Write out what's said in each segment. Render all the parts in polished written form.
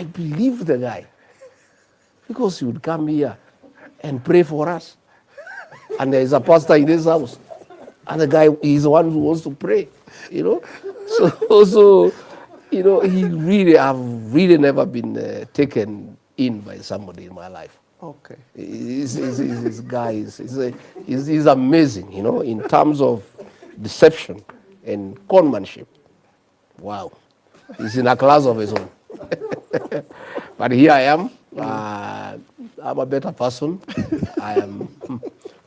I believed the guy because he would come here and pray for us. And there is a pastor in this house. And the guy is the one who wants to pray, you know. So you know, I've really never been taken in by somebody in my life. Okay. This guy is amazing, you know, in terms of deception and conmanship. Wow. He's in a class of his own. But here I am. I'm a better person.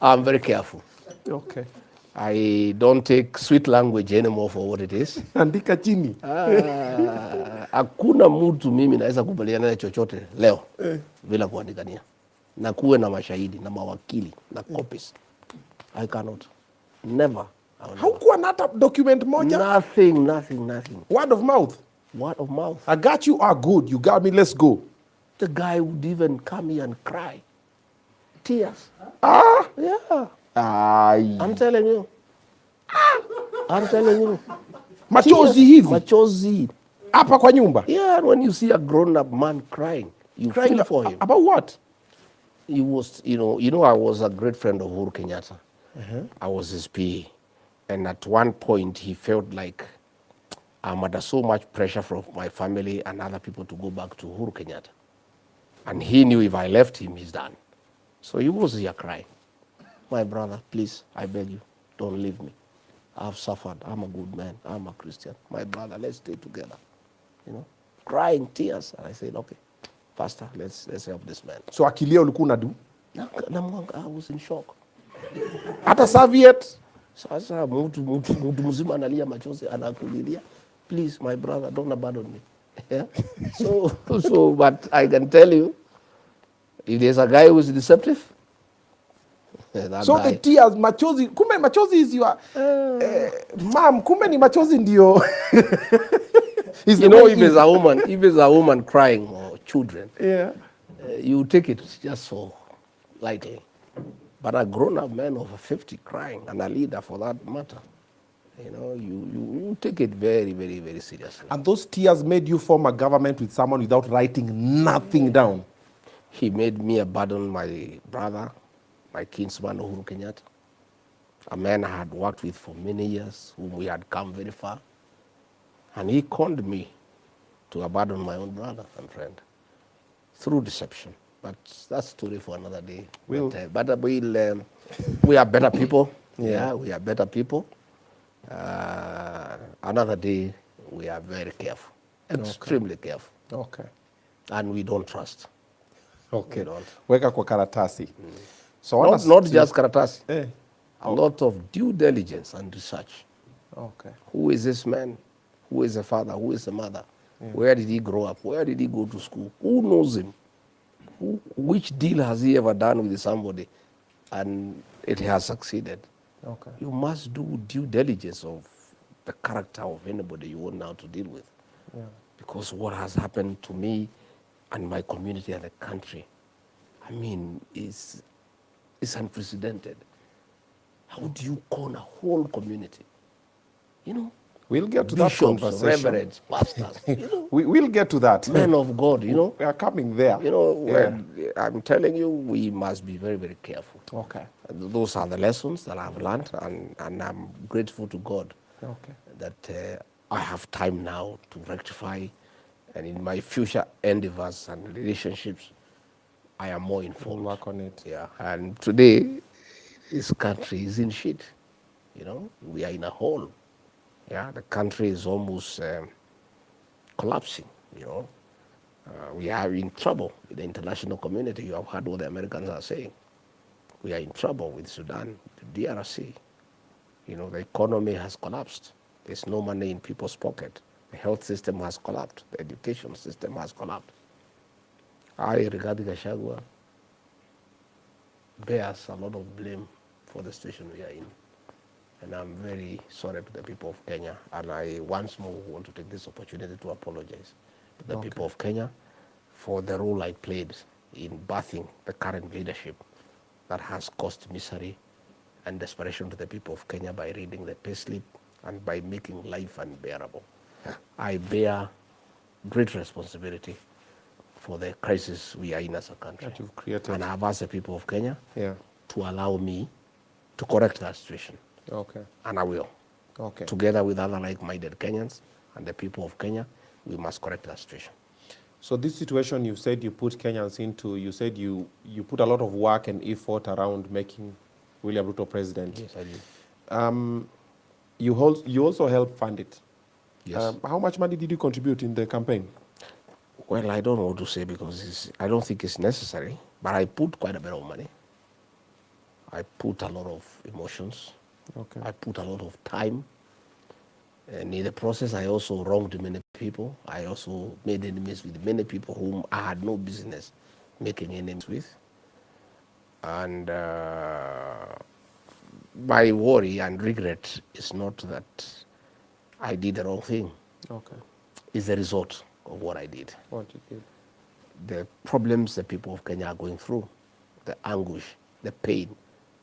I'm very careful. Okay. I don't take sweet language anymore for what it is. Andika chini. Hakuna mtu mimi naweza kubaliana na chochote leo bila kuandikania. Na kuwe na mashahidi na mawakili na copies. I cannot. Never. Haukuwa na hata document moja? Nothing. Word of mouth? Word of mouth. I got you, good. You got me, let's go. The guy would even come here and cry. Tears. Yeah. I'm telling you. Machozi hivi? Machozi. Hapa kwa nyumba? Yeah, when you see a grown-up man crying, you feel for him. About what? He was, you know, I was a great friend of Uhuru Kenyatta. I was his PA. And at one point, he felt like I'm under so much pressure from my family and other people to go back to Uhuru Kenyatta. And he knew if I left him, he's done. So he was here crying. My brother, please, I beg you, don't leave me. I've suffered. I'm a good man. I'm a Christian. My brother, let's stay together. You know, crying tears. And I said, okay, Pastor, let's help this man. So akilia ulikuwa unadu? I was in shock. Hata serviette? Sasa mtu mzima analia machozi anakulilia. Please, my brother, don't abandon me. Yeah? So, but I can tell you, if there's a guy who is deceptive, so guy. The tears, machozi, kumbe machozi is your, mom, kumbe ni machozi ndio. You know, if there's a woman crying or children, you take it just so lightly. But a grown-up man over 50 crying, and a leader for that matter, you know, you take it very, very, very seriously. And those tears made you form a government with someone without writing nothing down? He made me abandon my brother, my kinsman Uhuru Kenyatta, a man I had worked with for many years, whom we had come very far. And he conned me to abandon my own brother and friend through deception. But that's a story for another day. We are better people. Yeah, we are better people. Another day, we are very careful, extremely careful. Okay. And we don't trust. Okay. We don't. Weka kwa karatasi. So not just karatasi. A lot of due diligence and research. Okay. Who is this man? Who is the father? Who is the mother? Where did he grow up? Where did he go to school? Who knows him? Which deal has he ever done with somebody and it has succeeded? Okay. You must do due diligence of the character of anybody you want now to deal with. Yeah. Because what has happened to me and my community and the country, I mean, is unprecedented. How do you con a whole community? You know? We'll get to Bishops, that conversation. Reverends, pastors. You know? We'll get to that. Men of God, you know. We are coming there. You know, I'm telling you, we must be very, very careful. Okay. And those are the lessons that I've learned, and I'm grateful to God that I have time now to rectify, and in my future endeavors and relationships, I am more informed. Work on it. Yeah. And today, this country is in shit. You know, we are in a hole. Yeah, the country is almost collapsing, you know. We are in trouble with the international community. You have heard what the Americans are saying. We are in trouble with Sudan, the DRC. You know, the economy has collapsed. There's no money in people's pocket. The health system has collapsed. The education system has collapsed. Rigathi Gachagua bears a lot of blame for the situation we are in. And I'm very sorry to the people of Kenya. And I once more want to take this opportunity to apologize to the people of Kenya for the role I played in birthing the current leadership that has caused misery and desperation to the people of Kenya by reading the payslip and by making life unbearable. I bear great responsibility for the crisis we are in as a country. That you've created. And I've asked the people of Kenya Yeah. to allow me to correct that situation. Okay. And I will. Okay. Together with other like-minded Kenyans and the people of Kenya, we must correct that situation. So this situation you said you put Kenyans into, you said you put a lot of work and effort around making William Ruto president. Yes, I did. You also helped fund it. Yes. How much money did you contribute in the campaign? Well, I don't know what to say because I don't think it's necessary, but I put quite a bit of money. I put a lot of emotions. Okay. I put a lot of time. And in the process, I also wronged many people. I also made enemies with many people whom I had no business making enemies with. And my worry and regret is not that I did the wrong thing. Okay. It's the result of what I did. What you did. The problems the people of Kenya are going through, the anguish, the pain,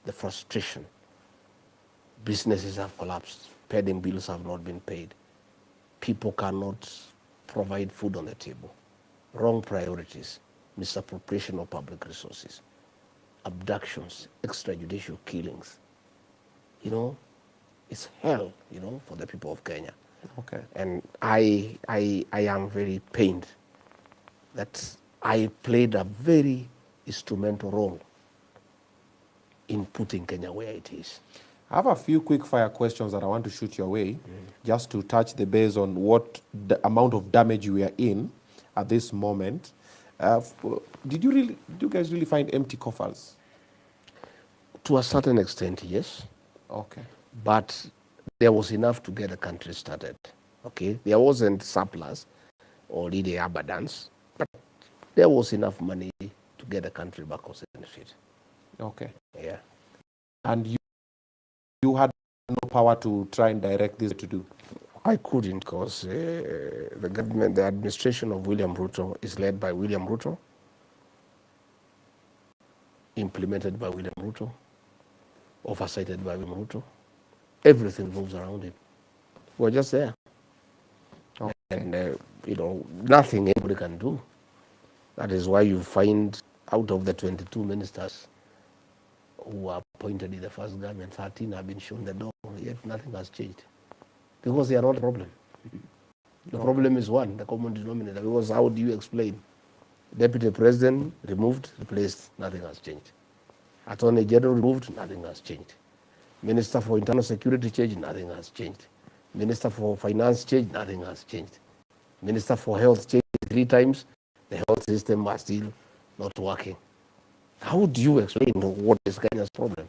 the frustration. Businesses have collapsed. Pending bills have not been paid. People cannot provide food on the table. Wrong priorities, misappropriation of public resources, abductions, extrajudicial killings. You know, it's hell, you know, for the people of Kenya. Okay. And I am very pained that I played a very instrumental role in putting Kenya where it is. I have a few quick fire questions that I want to shoot your way, just to touch the base on what the amount of damage we are in at this moment. Did you guys really find empty coffers? To a certain extent, yes. Okay. But there was enough to get the country started. Okay, there wasn't surplus or really abundance, but there was enough money to get the country back on its feet. Okay. Yeah. And you had no power to try and direct this to do? I couldn't, because the government, the administration of William Ruto is led by William Ruto, implemented by William Ruto, oversighted by William Ruto. Everything moves around him. We're just there. Okay. And, you know, nothing anybody can do. That is why you find out of the 22 ministers who were appointed in the first government, 13 have been shown the door, yet nothing has changed. Because they are not a problem. The problem is one, the common denominator. Because how do you explain? Deputy President removed, replaced, nothing has changed. Attorney General removed, nothing has changed. Minister for Internal Security changed, nothing has changed. Minister for Finance changed, nothing has changed. Minister for Health changed 3 times, the health system was still not working. How do you explain what is Kenya's problem?